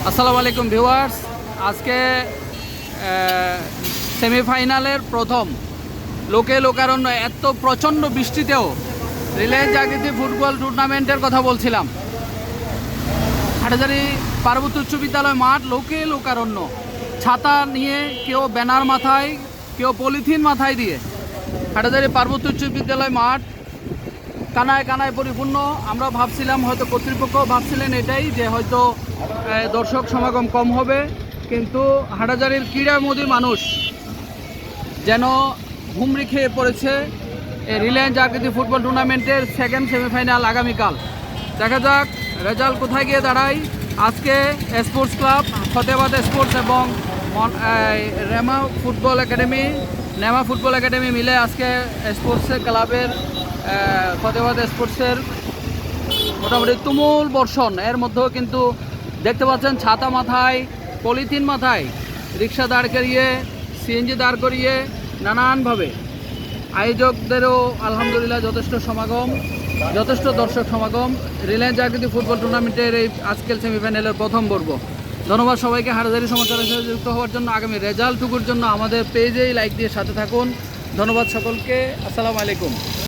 আসসালামু আলাইকুম ভিউয়ার্স। আজকে সেমিফাইনালের প্রথম লোকে লোকারণ্য এত প্রচণ্ড বৃষ্টিতেও রিলায়েন্স জাগৃতি ফুটবল টুর্নামেন্টের কথা বলছিলাম। হাটহাজারী পার্বত্য উচ্চ বিদ্যালয় মাঠ লোকে লোকারণ্য, ছাতা নিয়ে, কেউ ব্যানার মাথায়, কেউ পলিথিন মাথায় দিয়ে হাটহাজারী পার্বত্য উচ্চ বিদ্যালয় মাঠ কানায় কানায় পরিপূর্ণ। আমরা ভাবছিলাম, হয়তো কর্তৃপক্ষ ভাবছিলেন এটাই, যে হয়তো দর্শক সমাগম কম হবে, কিন্তু হাটহাজারীর ক্রীড়ামোদী মানুষ যেন হুমড়ি খেয়ে পড়েছে রিলায়েন্স জাগৃতি ফুটবল টুর্নামেন্টের সেকেন্ড সেমিফাইনাল আগামীকাল। দেখা যাক রেজাল্ট কোথায় গিয়ে দাঁড়ায়। আজকে স্পোর্টস ক্লাব ফতেহাবাদ স্পোর্টস এবং নেমা ফুটবল একাডেমি মিলে আজকে স্পোর্টস ক্লাবের ফতেহাবাদ স্পোর্টসের মোটামুটি তুমুল বর্ষণ। এর মধ্যেও কিন্তু দেখতে পাচ্ছেন ছাতা মাথায়, পলিথিন মাথায়, রিক্সা দাঁড় করিয়ে, সিএনজি দাঁড় করিয়ে নানানভাবে আয়োজকদেরও আলহামদুলিল্লাহ যথেষ্ট দর্শক সমাগম রিলায়েন্স জাগৃতি ফুটবল টুর্নামেন্টের এই আজকের সেমিফাইনালের প্রথম পর্ব। ধন্যবাদ সবাইকে হাটহাজারী সমাচারের সাথে যুক্ত হওয়ার জন্য। আগামী রেজাল্টটুকুর জন্য আমাদের পেজেই লাইক দিয়ে সাথে থাকুন। ধন্যবাদ সকলকে। আসসালামু আলাইকুম।